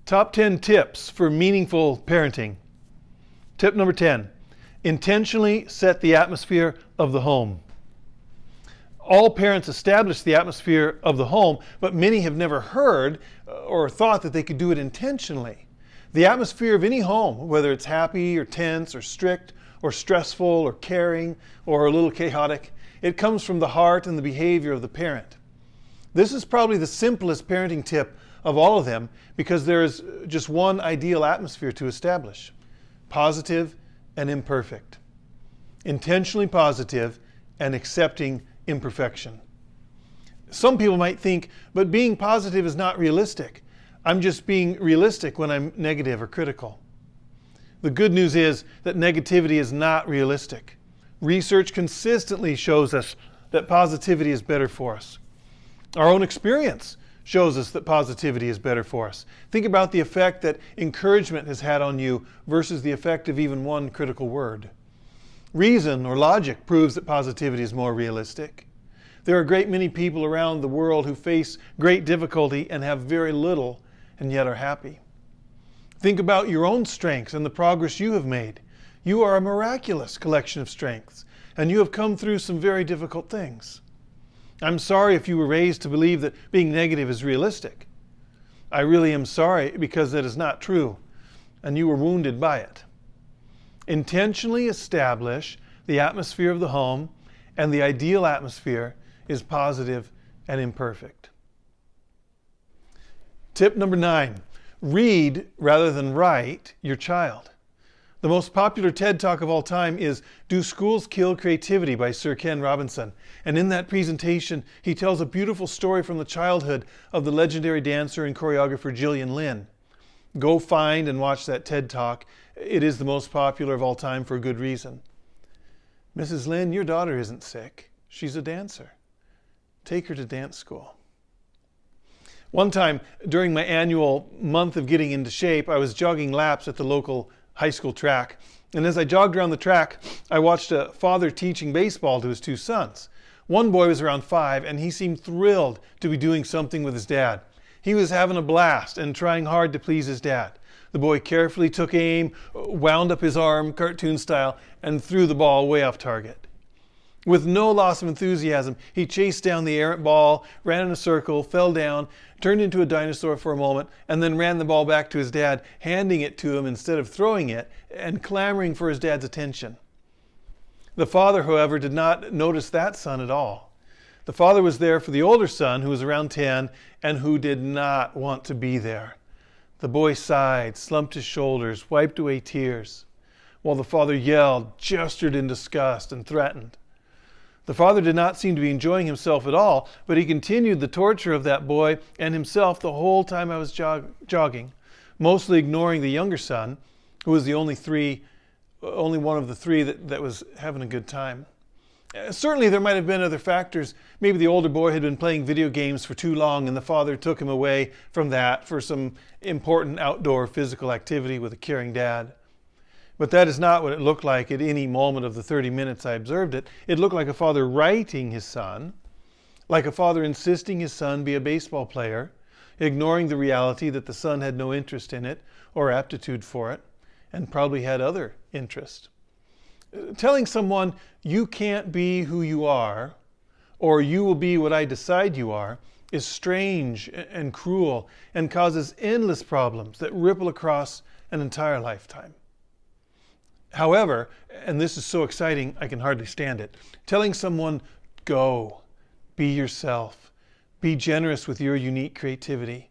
Top 10 tips for meaningful parenting. Tip number 10, intentionally set the atmosphere of the home. All parents establish the atmosphere of the home, but many have never heard or thought that they could do it intentionally. The atmosphere of any home, whether it's happy or tense or strict or stressful or caring or a little chaotic, it comes from the heart and the behavior of the parent. This is probably the simplest parenting tip of all of them because there is just one ideal atmosphere to establish: positive and imperfect. Intentionally positive and accepting imperfection. Some people might think, but being positive is not realistic. I'm just being realistic when I'm negative or critical. The good news is that negativity is not realistic. Research consistently shows us that positivity is better for us. Our own experience shows us that positivity is better for us. Think about the effect that encouragement has had on you versus the effect of even one critical word. Reason or logic proves that positivity is more realistic. There are a great many people around the world who face great difficulty and have very little and yet are happy. Think about your own strengths and the progress you have made. You are a miraculous collection of strengths, and you have come through some very difficult things. I'm sorry if you were raised to believe that being negative is realistic. I really am sorry because that is not true, and you were wounded by it. Intentionally establish the atmosphere of the home, and the ideal atmosphere is positive and imperfect. Tip number 9, read rather than write your child. The most popular TED Talk of all time is "Do Schools Kill Creativity?" by Sir Ken Robinson. And in that presentation, he tells a beautiful story from the childhood of the legendary dancer and choreographer Gillian Lynne. Go find and watch that TED Talk. It is the most popular of all time for a good reason. Mrs. Lynne, your daughter isn't sick. She's a dancer. Take her to dance school. One time, during my annual month of getting into shape, I was jogging laps at the local high school track. And as I jogged around the track, I watched a father teaching baseball to his 2 sons. One boy was around 5, and he seemed thrilled to be doing something with his dad. He was having a blast and trying hard to please his dad. The boy carefully took aim, wound up his arm, cartoon style, and threw the ball way off target. With no loss of enthusiasm, he chased down the errant ball, ran in a circle, fell down, turned into a dinosaur for a moment, and then ran the ball back to his dad, handing it to him instead of throwing it, and clamoring for his dad's attention. The father, however, did not notice that son at all. The father was there for the older son, who was around 10, and who did not want to be there. The boy sighed, slumped his shoulders, wiped away tears, while the father yelled, gestured in disgust, and threatened. The father did not seem to be enjoying himself at all, but he continued the torture of that boy and himself the whole time I was jogging, mostly ignoring the younger son, who was the only one of the three that was having a good time. Certainly there might have been other factors. Maybe the older boy had been playing video games for too long and the father took him away from that for some important outdoor physical activity with a caring dad. But that is not what it looked like at any moment of the 30 minutes I observed it. It looked like a father righting his son, like a father insisting his son be a baseball player, ignoring the reality that the son had no interest in it or aptitude for it, and probably had other interest. Telling someone, you can't be who you are, or you will be what I decide you are, is strange and cruel and causes endless problems that ripple across an entire lifetime. However, and this is so exciting I can hardly stand it, telling someone, go, be yourself, be generous with your unique creativity,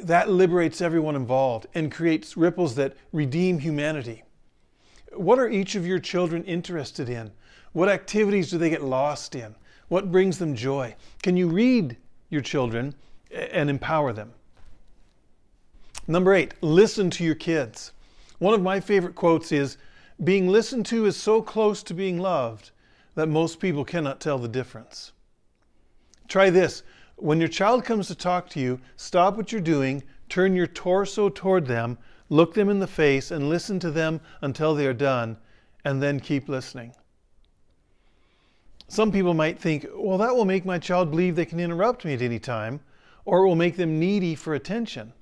that liberates everyone involved and creates ripples that redeem humanity. What are each of your children interested in? What activities do they get lost in? What brings them joy? Can you read your children and empower them? Number 8, listen to your kids. One of my favorite quotes is, being listened to is so close to being loved that most people cannot tell the difference. Try this. When your child comes to talk to you, stop what you're doing, turn your torso toward them, look them in the face, and listen to them until they are done, and then keep listening. Some people might think, well, that will make my child believe they can interrupt me at any time, or it will make them needy for attention.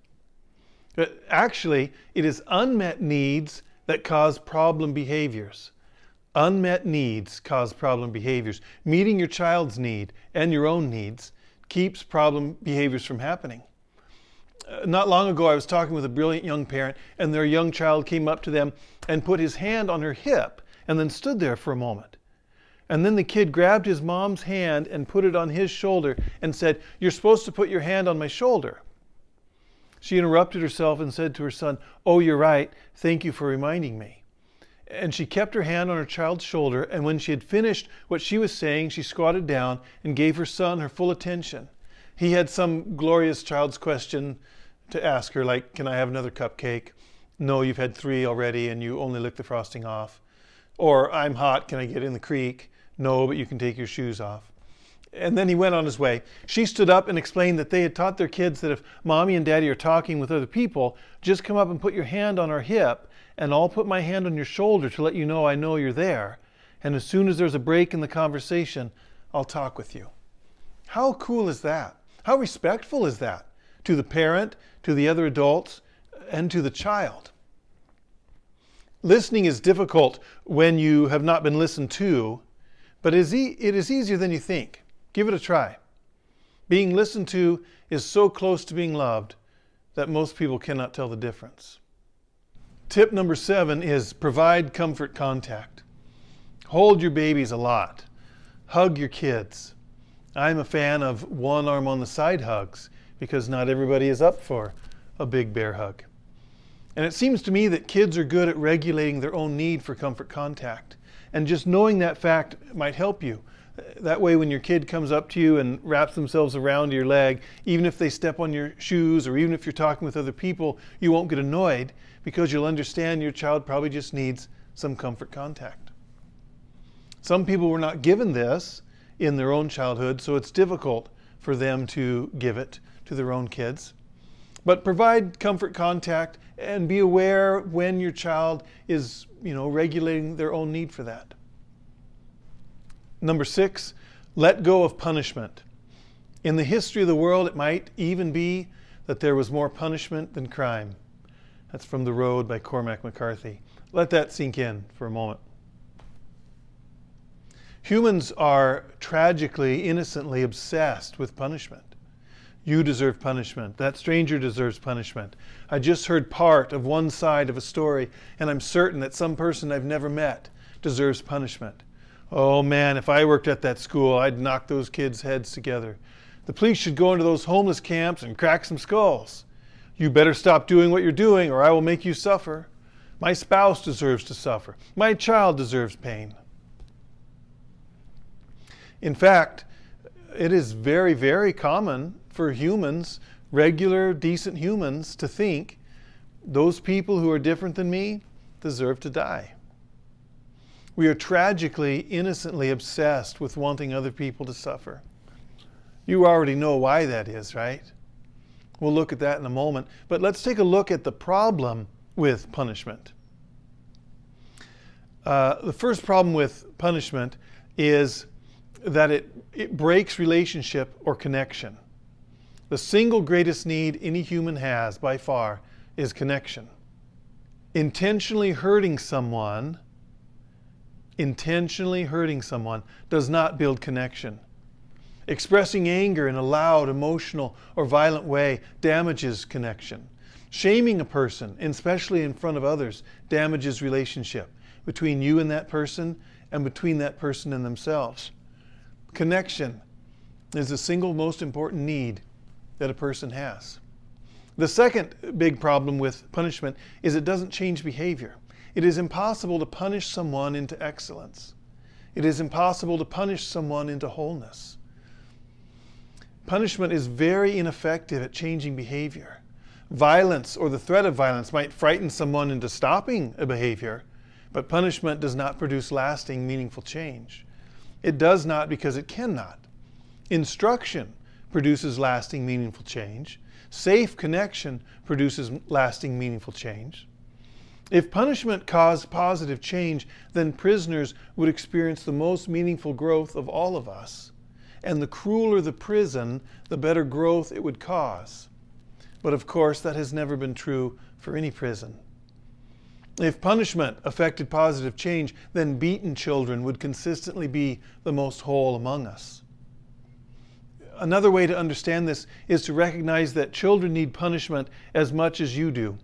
But actually, it is unmet needs that cause problem behaviors. Unmet needs cause problem behaviors. Meeting your child's need and your own needs keeps problem behaviors from happening. Not long ago, I was talking with a brilliant young parent, and their young child came up to them and put his hand on her hip and then stood there for a moment. And then the kid grabbed his mom's hand and put it on his shoulder and said, "You're supposed to put your hand on my shoulder." She interrupted herself and said to her son, "Oh, you're right. Thank you for reminding me." And she kept her hand on her child's shoulder, and when she had finished what she was saying, she squatted down and gave her son her full attention. He had some glorious child's question to ask her, like, "Can I have another cupcake?" "No, you've had 3 already and you only licked the frosting off." Or, "I'm hot, can I get in the creek?" "No, but you can take your shoes off." And then he went on his way. She stood up and explained that they had taught their kids that if mommy and daddy are talking with other people, just come up and put your hand on our hip, and I'll put my hand on your shoulder to let you know I know you're there. And as soon as there's a break in the conversation, I'll talk with you. How cool is that? How respectful is that to the parent, to the other adults, and to the child? Listening is difficult when you have not been listened to, but it is easier than you think. Give it a try. Being listened to is so close to being loved that most people cannot tell the difference. Tip number 7 is provide comfort contact. Hold your babies a lot. Hug your kids. I'm a fan of one arm on the side hugs because not everybody is up for a big bear hug. And it seems to me that kids are good at regulating their own need for comfort contact. And just knowing that fact might help you. That way when your kid comes up to you and wraps themselves around your leg, even if they step on your shoes or even if you're talking with other people, you won't get annoyed because you'll understand your child probably just needs some comfort contact. Some people were not given this in their own childhood, so it's difficult for them to give it to their own kids. But provide comfort contact and be aware when your child is, regulating their own need for that. Number 6, let go of punishment. In the history of the world, it might even be that there was more punishment than crime. That's from The Road by Cormac McCarthy. Let that sink in for a moment. Humans are tragically, innocently obsessed with punishment. You deserve punishment. That stranger deserves punishment. I just heard part of one side of a story, and I'm certain that some person I've never met deserves punishment. Oh man, if I worked at that school, I'd knock those kids' heads together. The police should go into those homeless camps and crack some skulls. You better stop doing what you're doing or I will make you suffer. My spouse deserves to suffer. My child deserves pain. In fact, it is very, very common for humans, regular, decent humans, to think those people who are different than me deserve to die. We are tragically, innocently obsessed with wanting other people to suffer. You already know why that is, right? We'll look at that in a moment. But let's take a look at the problem with punishment. The first problem with punishment is that it breaks relationship or connection. The single greatest need any human has, by far, is connection. Intentionally hurting someone does not build connection. Expressing anger in a loud, emotional, or violent way damages connection. Shaming a person, especially in front of others, damages relationship between you and that person and between that person and themselves. Connection is the single most important need that a person has. The second big problem with punishment is it doesn't change behavior. It is impossible to punish someone into excellence. It is impossible to punish someone into wholeness. Punishment is very ineffective at changing behavior. Violence or the threat of violence might frighten someone into stopping a behavior, but punishment does not produce lasting, meaningful change. It does not because it cannot. Instruction produces lasting, meaningful change. Safe connection produces lasting, meaningful change. If punishment caused positive change, then prisoners would experience the most meaningful growth of all of us. And the crueler the prison, the better growth it would cause. But of course, that has never been true for any prison. If punishment affected positive change, then beaten children would consistently be the most whole among us. Another way to understand this is to recognize that children need punishment as much as you do.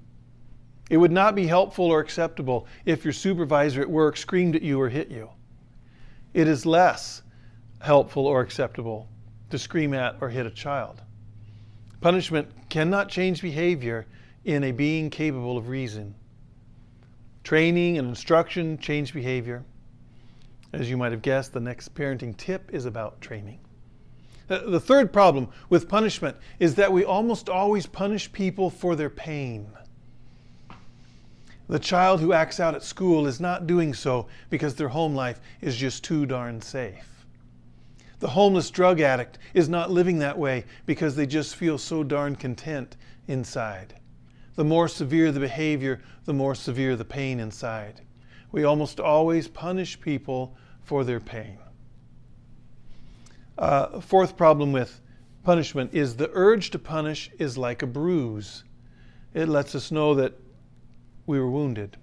It would not be helpful or acceptable if your supervisor at work screamed at you or hit you. It is less helpful or acceptable to scream at or hit a child. Punishment cannot change behavior in a being capable of reason. Training and instruction change behavior. As you might have guessed, the next parenting tip is about training. The third problem with punishment is that we almost always punish people for their pain. The child who acts out at school is not doing so because their home life is just too darn safe. The homeless drug addict is not living that way because they just feel so darn content inside. The more severe the behavior, the more severe the pain inside. We almost always punish people for their pain. Fourth problem with punishment is the urge to punish is like a bruise. It lets us know that we were wounded.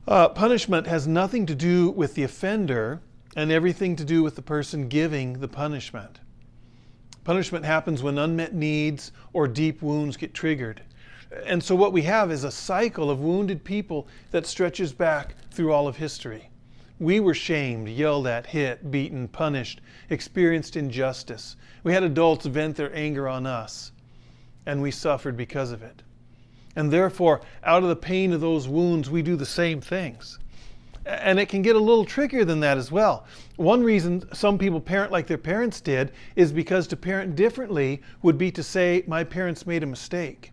Punishment has nothing to do with the offender and everything to do with the person giving the punishment. Punishment happens when unmet needs or deep wounds get triggered. And so what we have is a cycle of wounded people that stretches back through all of history. We were shamed, yelled at, hit, beaten, punished, experienced injustice. We had adults vent their anger on us, and we suffered because of it. And therefore, out of the pain of those wounds, we do the same things. And it can get a little trickier than that as well. One reason some people parent like their parents did is because to parent differently would be to say, my parents made a mistake.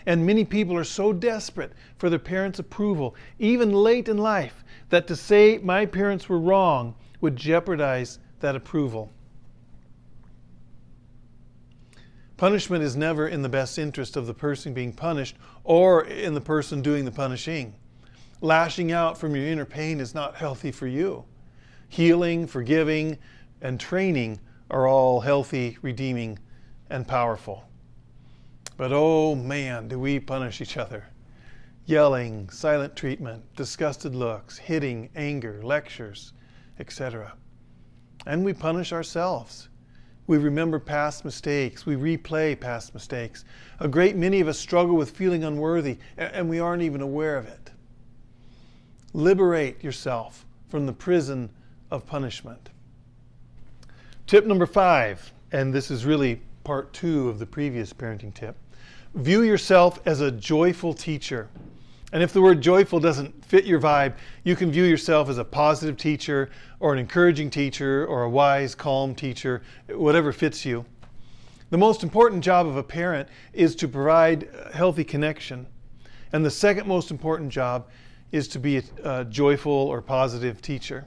And many people are so desperate for their parents' approval, even late in life, that to say my parents were wrong would jeopardize that approval. Punishment is never in the best interest of the person being punished or in the person doing the punishing. Lashing out from your inner pain is not healthy for you. Healing, forgiving, and training are all healthy, redeeming, and powerful. But oh man, do we punish each other. Yelling, silent treatment, disgusted looks, hitting, anger, lectures, etc. And we punish ourselves. We remember past mistakes. We replay past mistakes. A great many of us struggle with feeling unworthy, and we aren't even aware of it. Liberate yourself from the prison of punishment. Tip number 5, and this is really part 2 of the previous parenting tip. View yourself as a joyful teacher. And if the word joyful doesn't fit your vibe, you can view yourself as a positive teacher or an encouraging teacher or a wise, calm teacher, whatever fits you. The most important job of a parent is to provide healthy connection. And the second most important job is to be a joyful or positive teacher.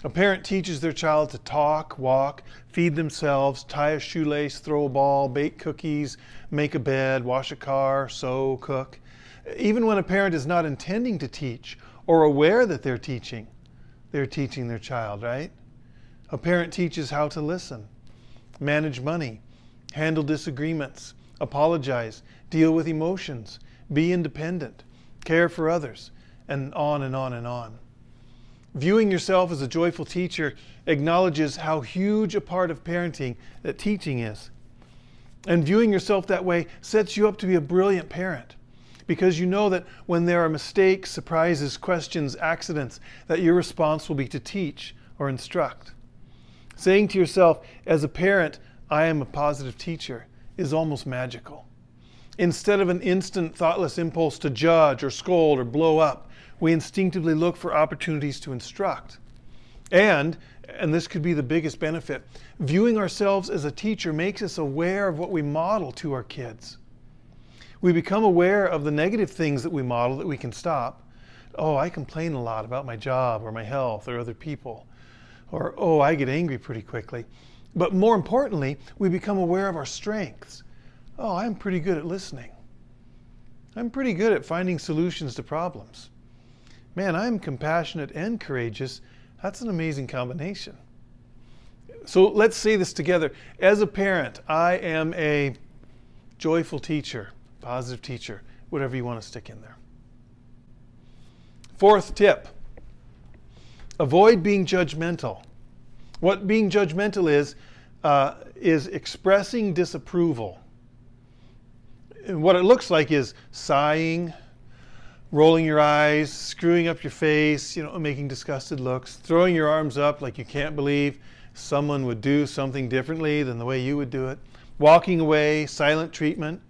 A parent teaches their child to talk, walk, feed themselves, tie a shoelace, throw a ball, bake cookies, make a bed, wash a car, sew, cook. Even when a parent is not intending to teach or aware that they're teaching their child, right? A parent teaches how to listen, manage money, handle disagreements, apologize, deal with emotions, be independent, care for others, and on and on and on. Viewing yourself as a joyful teacher acknowledges how huge a part of parenting that teaching is. And viewing yourself that way sets you up to be a brilliant parent, because you know that when there are mistakes, surprises, questions, accidents, that your response will be to teach or instruct. Saying to yourself, as a parent, I am a positive teacher, is almost magical. Instead of an instant, thoughtless impulse to judge or scold or blow up, we instinctively look for opportunities to instruct. And this could be the biggest benefit, viewing ourselves as a teacher makes us aware of what we model to our kids. We become aware of the negative things that we model that we can stop. Oh, I complain a lot about my job or my health or other people. Or, oh, I get angry pretty quickly. But more importantly, we become aware of our strengths. Oh, I'm pretty good at listening. I'm pretty good at finding solutions to problems. Man, I'm compassionate and courageous. That's an amazing combination. So let's say this together. As a parent, I am a joyful teacher, positive teacher, whatever you want to stick in there. Fourth tip, avoid being judgmental. What being judgmental is expressing disapproval. And what it looks like is sighing, rolling your eyes, screwing up your face, making disgusted looks, throwing your arms up like you can't believe someone would do something differently than the way you would do it, walking away, silent treatment,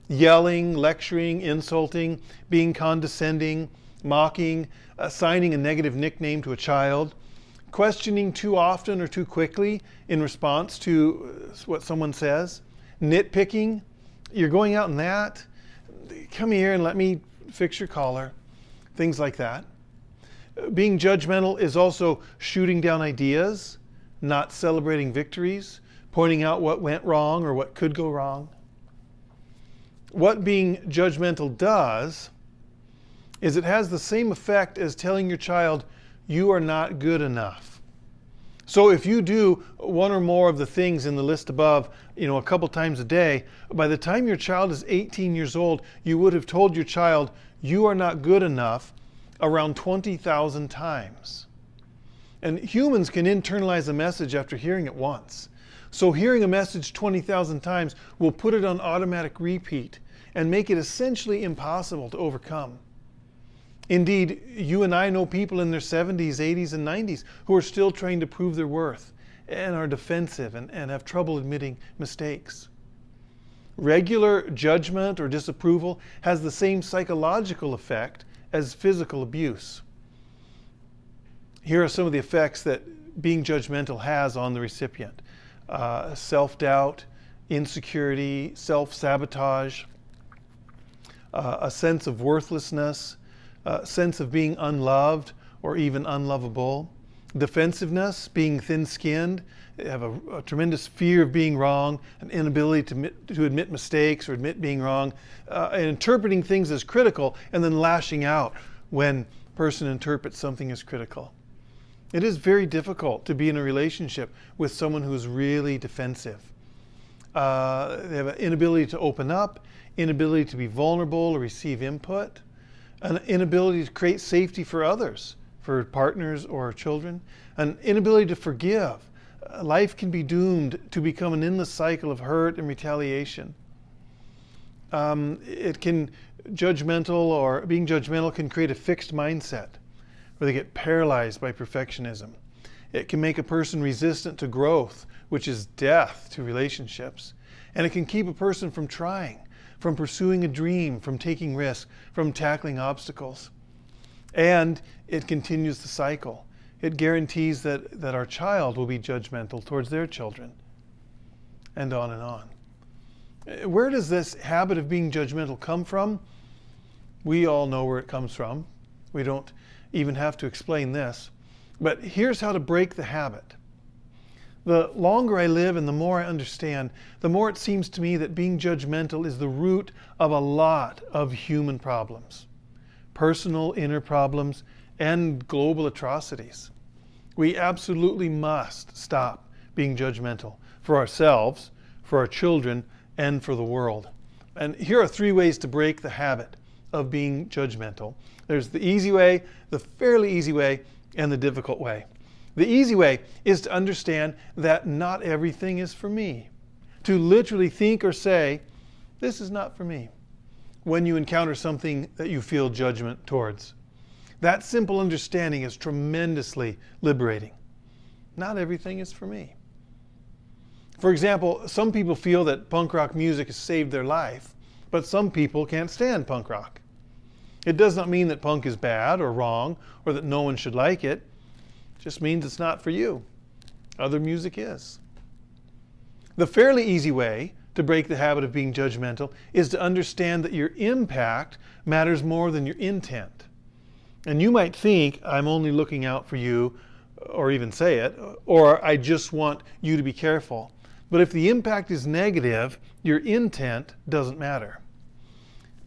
yelling, lecturing, insulting, being condescending, mocking, assigning a negative nickname to a child, questioning too often or too quickly in response to what someone says, nitpicking, you're going out in that, come here and let me fix your collar, things like that. Being judgmental is also shooting down ideas, not celebrating victories, pointing out what went wrong or what could go wrong. What being judgmental does is it has the same effect as telling your child, you are not good enough. So if you do one or more of the things in the list above, a couple times a day, by the time your child is 18 years old, you would have told your child, you are not good enough around 20,000 times. And humans can internalize a message after hearing it once. So hearing a message 20,000 times will put it on automatic repeat and make it essentially impossible to overcome. Indeed, you and I know people in their 70s, 80s, and 90s who are still trying to prove their worth and are defensive and have trouble admitting mistakes. Regular judgment or disapproval has the same psychological effect as physical abuse. Here are some of the effects that being judgmental has on the recipient. Self-doubt, insecurity, self-sabotage, a sense of worthlessness, a sense of being unloved or even unlovable, defensiveness, being thin-skinned, have a tremendous fear of being wrong, an inability to admit mistakes or admit being wrong, and interpreting things as critical and then lashing out when a person interprets something as critical. It is very difficult to be in a relationship with someone who is really defensive. They have an inability to open up, inability to be vulnerable or receive input, an inability to create safety for others, for partners or children, an inability to forgive. Life can be doomed to become an endless cycle of hurt and retaliation. Being judgmental can create a fixed mindset where they get paralyzed by perfectionism. It can make a person resistant to growth, which is death to relationships. And it can keep a person from trying, from pursuing a dream, from taking risks, from tackling obstacles. And it continues the cycle. It guarantees that our child will be judgmental towards their children, and on and on. Where does this habit of being judgmental come from? We all know where it comes from. We don't even have to explain this. But here's how to break the habit. The longer I live and the more I understand, the more it seems to me that being judgmental is the root of a lot of human problems. Personal, inner problems, and global atrocities. We absolutely must stop being judgmental for ourselves, for our children, and for the world. And here are 3 ways to break the habit of being judgmental. There's the easy way, the fairly easy way, and the difficult way. The easy way is to understand that not everything is for me. To literally think or say, this is not for me, when you encounter something that you feel judgment towards. That simple understanding is tremendously liberating. Not everything is for me. For example, some people feel that punk rock music has saved their life, but some people can't stand punk rock. It does not mean that punk is bad or wrong or that no one should like it. It just means it's not for you. Other music is. The fairly easy way to break the habit of being judgmental is to understand that your impact matters more than your intent. And you might think, I'm only looking out for you, or even say it, or I just want you to be careful. But if the impact is negative, your intent doesn't matter.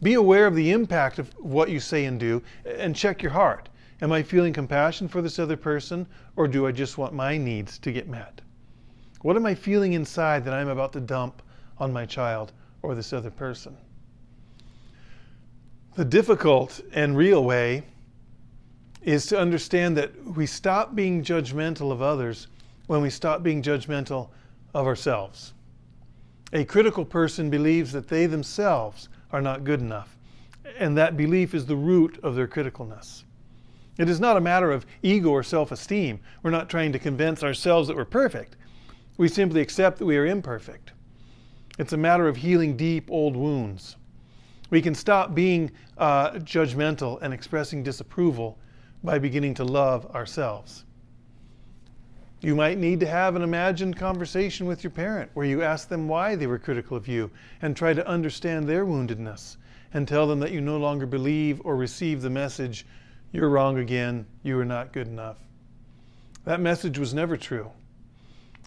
Be aware of the impact of what you say and do, and check your heart. Am I feeling compassion for this other person, or do I just want my needs to get met? What am I feeling inside that I'm about to dump on my child or this other person. The difficult and real way is to understand that we stop being judgmental of others when we stop being judgmental of ourselves. A critical person believes that they themselves are not good enough, and that belief is the root of their criticalness. It is not a matter of ego or self-esteem. We're not trying to convince ourselves that we're perfect. We simply accept that we are imperfect. It's a matter of healing deep old wounds. We can stop being judgmental and expressing disapproval by beginning to love ourselves. You might need to have an imagined conversation with your parent where you ask them why they were critical of you and try to understand their woundedness and tell them that you no longer believe or receive the message, "You're wrong again, you are not good enough." That message was never true.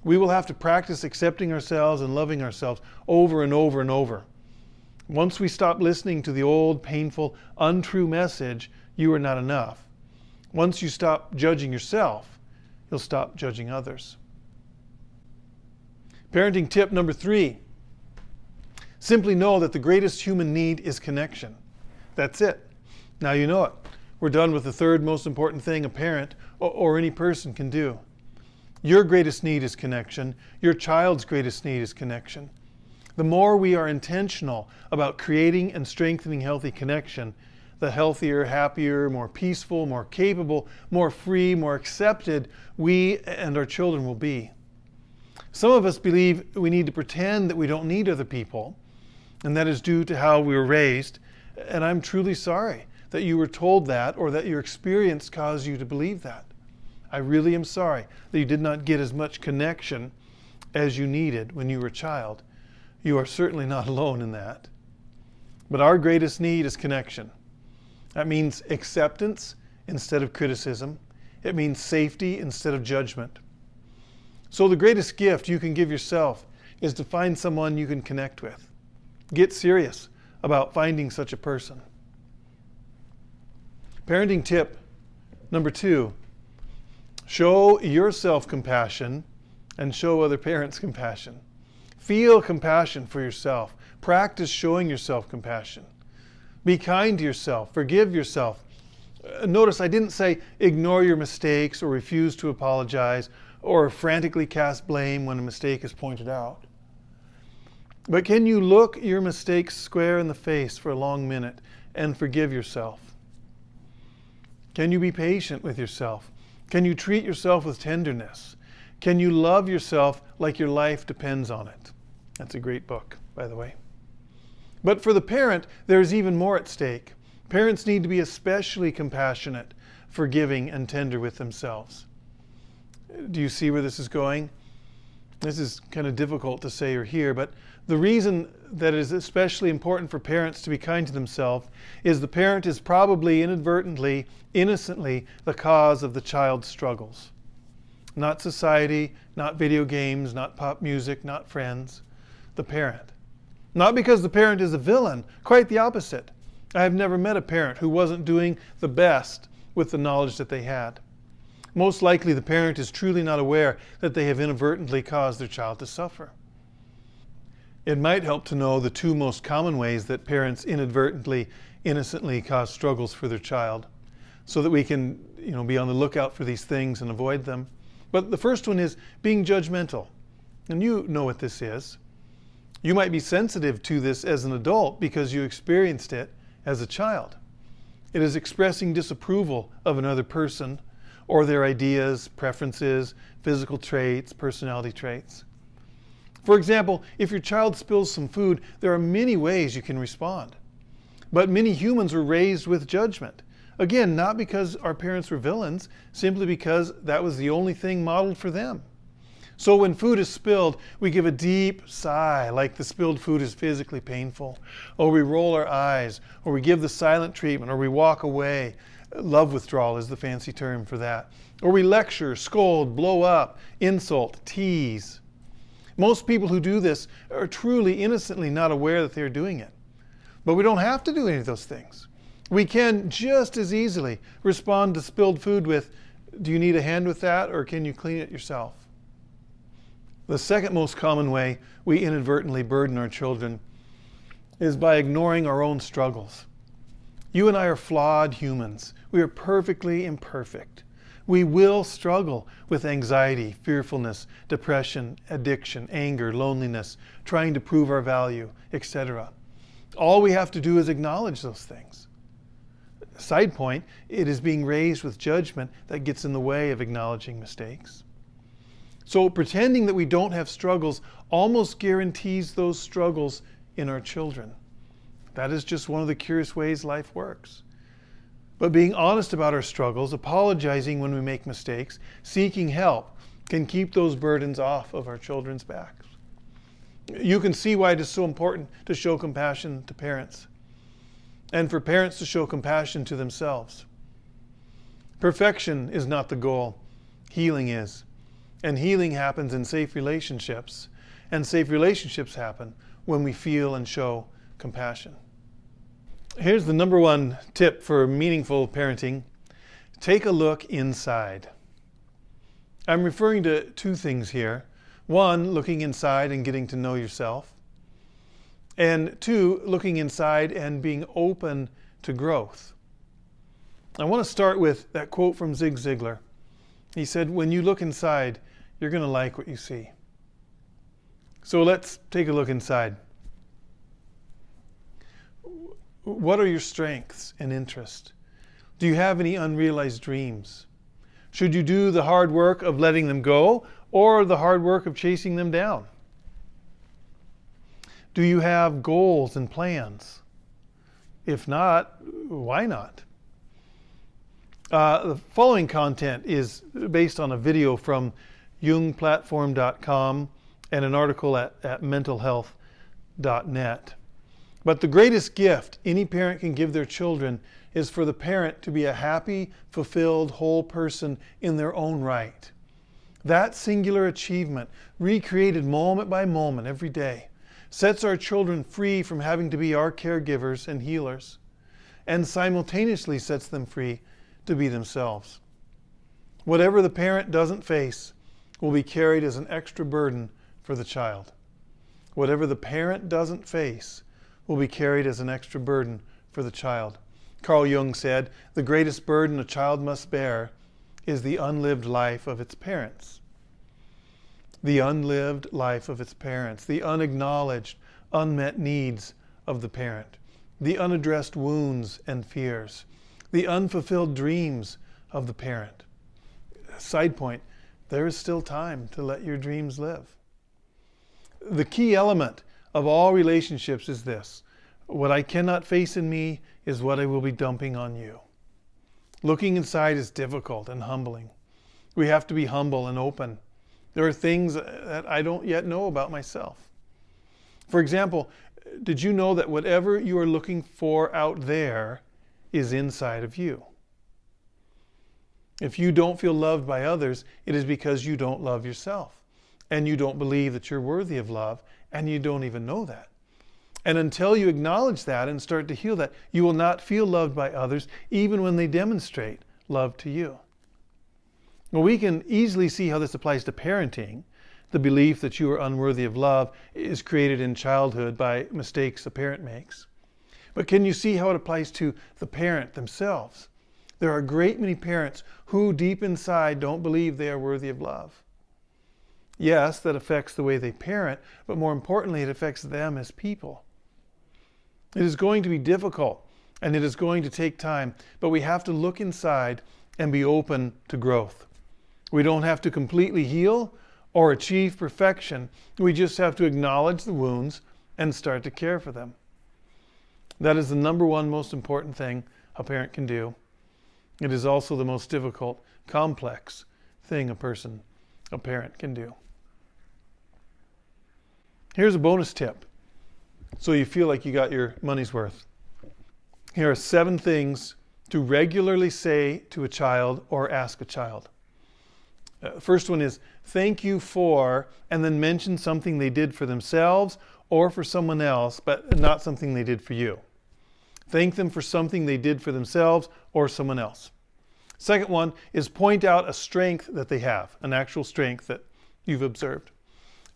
We will have to practice accepting ourselves and loving ourselves over and over and over. Once we stop listening to the old, painful, untrue message, "You are not enough," once you stop judging yourself, you'll stop judging others. Parenting tip number 3. Simply know that the greatest human need is connection. That's it. Now you know it. We're done with the third most important thing a parent or any person can do. Your greatest need is connection. Your child's greatest need is connection. The more we are intentional about creating and strengthening healthy connection, the healthier, happier, more peaceful, more capable, more free, more accepted we and our children will be. Some of us believe we need to pretend that we don't need other people, and that is due to how we were raised. And I'm truly sorry that you were told that or that your experience caused you to believe that. I really am sorry that you did not get as much connection as you needed when you were a child. You are certainly not alone in that. But our greatest need is connection. That means acceptance instead of criticism. It means safety instead of judgment. So the greatest gift you can give yourself is to find someone you can connect with. Get serious about finding such a person. Parenting tip number 2. Show yourself compassion and show other parents compassion. Feel compassion for yourself. Practice showing yourself compassion. Be kind to yourself. Forgive yourself. Notice I didn't say ignore your mistakes or refuse to apologize or frantically cast blame when a mistake is pointed out. But can you look your mistakes square in the face for a long minute and forgive yourself? Can you be patient with yourself? Can you treat yourself with tenderness? Can you love yourself like your life depends on it? That's a great book, by the way. But for the parent, there's even more at stake. Parents need to be especially compassionate, forgiving, and tender with themselves. Do you see where this is going? This is kind of difficult to say or hear, but the reason that it is especially important for parents to be kind to themselves is the parent is probably inadvertently, innocently, the cause of the child's struggles. Not society, not video games, not pop music, not friends. The parent. Not because the parent is a villain, quite the opposite. I have never met a parent who wasn't doing the best with the knowledge that they had. Most likely the parent is truly not aware that they have inadvertently caused their child to suffer. It might help to know the 2 most common ways that parents inadvertently, innocently cause struggles for their child, so that we can, be on the lookout for these things and avoid them. But the first one is being judgmental. And you know what this is. You might be sensitive to this as an adult because you experienced it as a child. It is expressing disapproval of another person or their ideas, preferences, physical traits, personality traits. For example, if your child spills some food, there are many ways you can respond. But many humans were raised with judgment. Again, not because our parents were villains, simply because that was the only thing modeled for them. So when food is spilled, we give a deep sigh, like the spilled food is physically painful, or we roll our eyes, or we give the silent treatment, or we walk away. Love withdrawal is the fancy term for that. Or we lecture, scold, blow up, insult, tease. Most people who do this are truly innocently not aware that they're doing it. But we don't have to do any of those things. We can just as easily respond to spilled food with, "Do you need a hand with that, or can you clean it yourself?" The second most common way we inadvertently burden our children is by ignoring our own struggles. You and I are flawed humans. We are perfectly imperfect. We will struggle with anxiety, fearfulness, depression, addiction, anger, loneliness, trying to prove our value, etc. All we have to do is acknowledge those things. Side point, it is being raised with judgment that gets in the way of acknowledging mistakes. So pretending that we don't have struggles almost guarantees those struggles in our children. That is just one of the curious ways life works. But being honest about our struggles, apologizing when we make mistakes, seeking help, can keep those burdens off of our children's backs. You can see why it is so important to show compassion to parents, and for parents to show compassion to themselves. Perfection is not the goal. Healing is. And healing happens in safe relationships, and safe relationships happen when we feel and show compassion. Here's the number one tip for meaningful parenting. Take a look inside. I'm referring to two things here. One, looking inside and getting to know yourself. And two, looking inside and being open to growth. I want to start with that quote from Zig Ziglar. He said, when you look inside, you're going to like what you see. So let's take a look inside. What are your strengths and interests? Do you have any unrealized dreams? Should you do the hard work of letting them go or the hard work of chasing them down? Do you have goals and plans? If not, why not? The following content is based on a video from jungplatform.com and an article at mentalhealth.net. But the greatest gift any parent can give their children is for the parent to be a happy, fulfilled, whole person in their own right. That singular achievement, recreated moment by moment every day, sets our children free from having to be our caregivers and healers, and simultaneously sets them free to be themselves. Whatever the parent doesn't face will be carried as an extra burden for the child. Whatever the parent doesn't face will be carried as an extra burden for the child. Carl Jung said, the greatest burden a child must bear is the unlived life of its parents. The unlived life of its parents, the unacknowledged, unmet needs of the parent, the unaddressed wounds and fears, the unfulfilled dreams of the parent. Side point, there is still time to let your dreams live. The key element of all relationships is this: what I cannot face in me is what I will be dumping on you. Looking inside is difficult and humbling. We have to be humble and open. There are things that I don't yet know about myself. For example, did you know that whatever you are looking for out there is inside of you? If you don't feel loved by others, it is because you don't love yourself, and you don't believe that you're worthy of love, and you don't even know that. And until you acknowledge that and start to heal that, you will not feel loved by others, even when they demonstrate love to you. Well, we can easily see how this applies to parenting. The belief that you are unworthy of love is created in childhood by mistakes a parent makes. But can you see how it applies to the parent themselves? There are a great many parents who deep inside don't believe they are worthy of love. Yes, that affects the way they parent, but more importantly, it affects them as people. It is going to be difficult, and it is going to take time, but we have to look inside and be open to growth. We don't have to completely heal or achieve perfection. We just have to acknowledge the wounds and start to care for them. That is the number one most important thing a parent can do. It is also the most difficult, complex thing a parent can do. Here's a bonus tip, so you feel like you got your money's worth. Here are 7 things to regularly say to a child or ask a child. First one is, thank you for, and then mention something they did for themselves or for someone else, but not something they did for you. Thank them for something they did for themselves or someone else. Second one is point out a strength that they have, an actual strength that you've observed.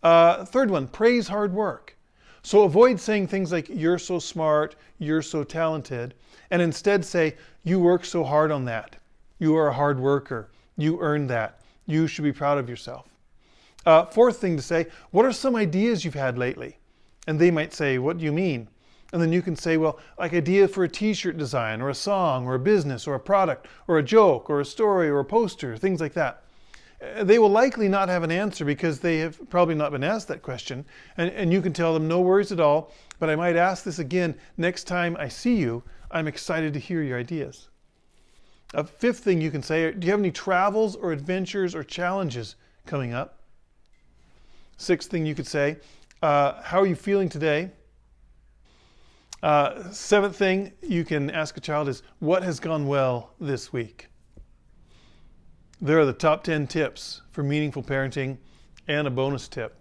Third one, praise hard work. So avoid saying things like, you're so smart, you're so talented, and instead say, you work so hard on that. You are a hard worker. You earned that. You should be proud of yourself. Fourth thing to say, what are some ideas you've had lately? And they might say, what do you mean? And then you can say, well, like idea for a t-shirt design or a song or a business or a product or a joke or a story or a poster, things like that. They will likely not have an answer because they have probably not been asked that question. And you can tell them, no worries at all, but I might ask this again next time I see you. I'm excited to hear your ideas. A fifth thing you can say, do you have any travels or adventures or challenges coming up? Sixth thing you could say, how are you feeling today? Seventh thing you can ask a child is, what has gone well this week? There are the top 10 tips for meaningful parenting and a bonus tip.